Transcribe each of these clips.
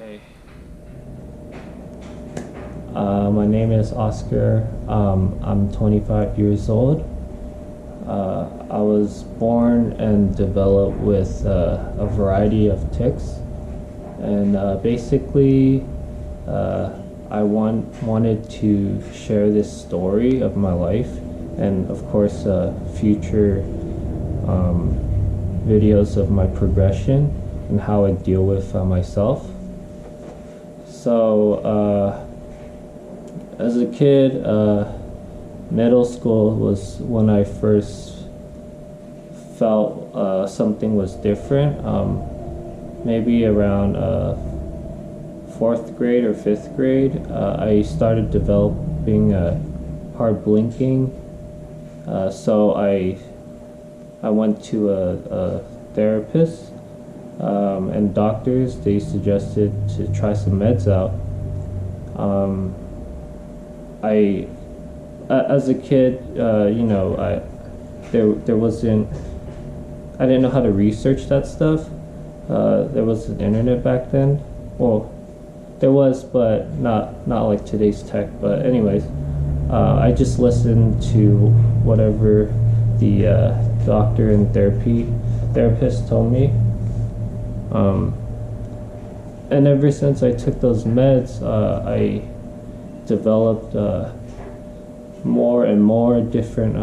Okay. My name is Oscar. I'm 25 years old. I was born and developed with a variety of tics, and basically, I wanted to share this story of my life, and of course, future videos of my progression and how I deal with myself. So, as a kid, middle school was when I first felt something was different. Maybe around fourth grade or fifth grade, I started developing hard blinking. So I went to a therapist and doctors. They suggested to try some meds out. As a kid, there wasn't. I didn't know how to research that stuff. There wasn't internet back then. Well, there was, but not like today's tech. But anyways, I just listened to whatever the doctor and therapist told me. And ever since I took those meds, I developed more and more different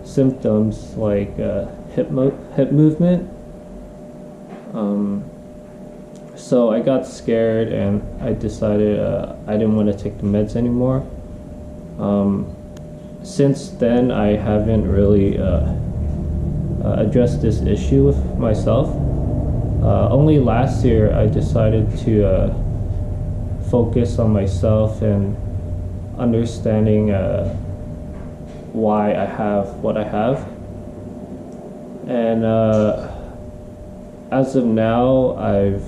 symptoms like hip movement. So I got scared and I decided I didn't want to take the meds anymore. Since then, I haven't really addressed this issue with myself. Only last year I decided to focus on myself and understanding why I have what I have. And as of now, I've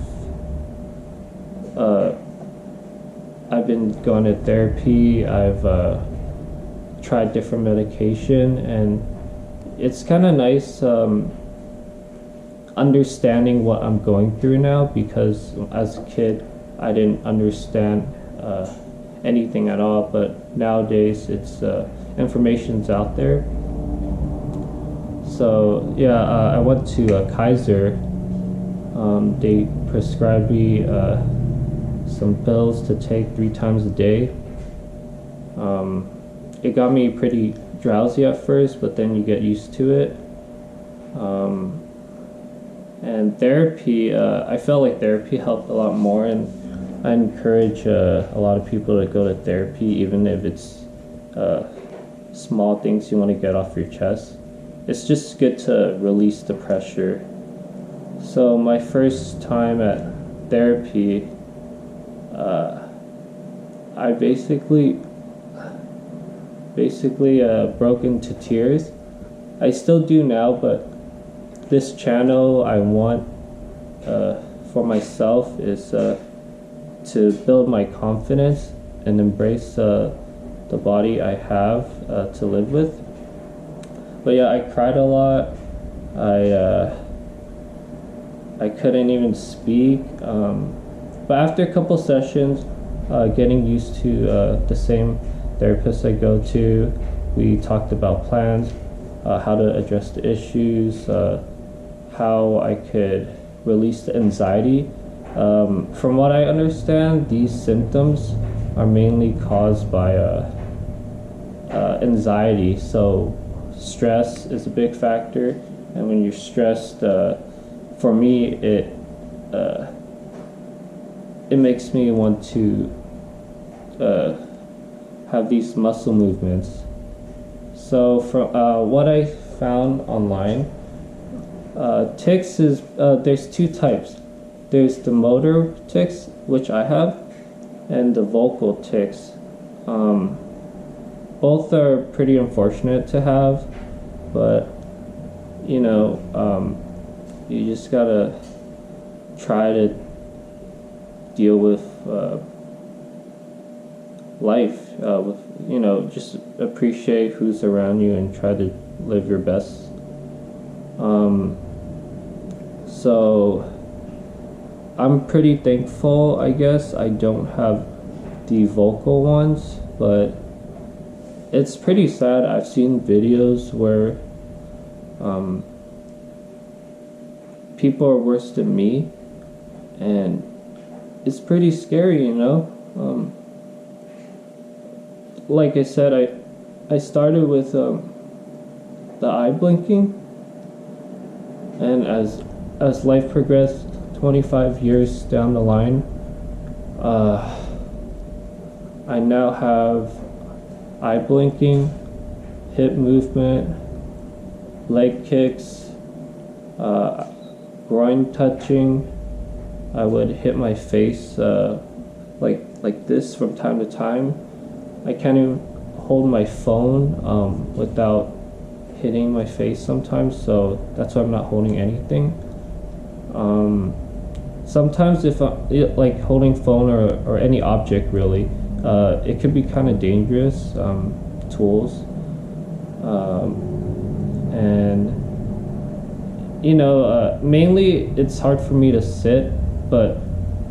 been going to therapy. I've tried different medication, and it's kind of nice understanding what I'm going through now, because as a kid I didn't understand anything at all, but nowadays it's information's out there. So yeah, I went to Kaiser. They prescribed me some pills to take 3 times a day. It got me pretty drowsy at first, but then you get used to it. And therapy, I felt like therapy helped a lot more, and I encourage a lot of people to go to therapy, even if it's small things you want to get off your chest. It's just good to release the pressure. So my first time at therapy, I basically broke into tears. I still do now, but this channel I want for myself is to build my confidence and embrace the body I have to live with. But yeah, I cried a lot. I couldn't even speak. But after a couple sessions, getting used to the same therapist I go to, we talked about plans, how to address the issues, how I could release the anxiety. From what I understand, these symptoms are mainly caused by anxiety. So stress is a big factor, and when you're stressed, for me, it makes me want to have these muscle movements. So from what I found online, tics is there's 2 types. There's the motor tics, which I have, and the vocal tics. Both are pretty unfortunate to have, but you just gotta try to deal with life. Just appreciate who's around you and try to live your best. So I'm pretty thankful, I guess. I don't have the vocal ones, but it's pretty sad. I've seen videos where um, people are worse than me, and it's pretty scary, you know. Like I said, I started with the eye blinking, and as life progressed, 25 years down the line, I now have eye blinking, hip movement, leg kicks, groin touching. I would hit my face like this from time to time. I can't even hold my phone without hitting my face sometimes, so that's why I'm not holding anything. Sometimes if like holding phone or any object really, it could be kind of dangerous tools, and mainly it's hard for me to sit, but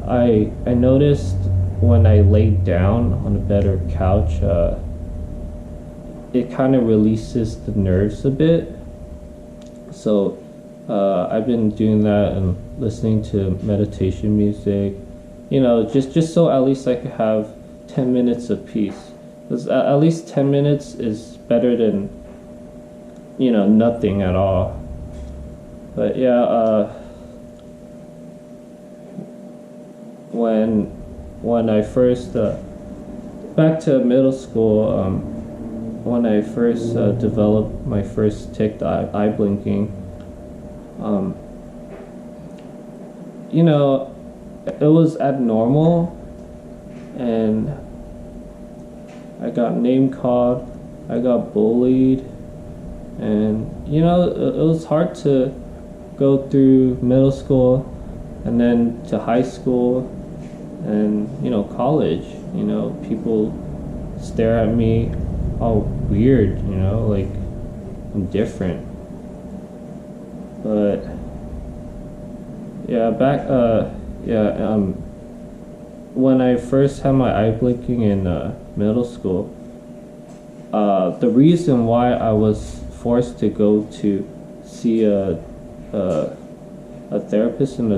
I noticed when I laid down on a bed or couch, it kind of releases the nerves a bit. So I've been doing that and listening to meditation music, just so at least I could have 10 minutes of peace. Because at least 10 minutes is better than, nothing at all. But yeah, when I first back to middle school, when I first developed my first tic, the eye blinking, it was abnormal, and I got name called, I got bullied, and it was hard to go through middle school and then to high school and college. People stare at me all weird, like I'm different. But yeah, when I first had my eye blinking in middle school, the reason why I was forced to go to see a therapist and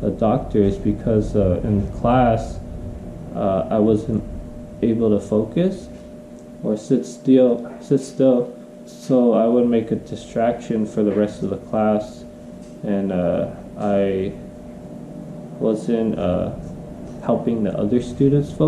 a doctor is because in class I wasn't able to focus or sit still, so I would make a distraction for the rest of the class, and I wasn't helping the other students focus.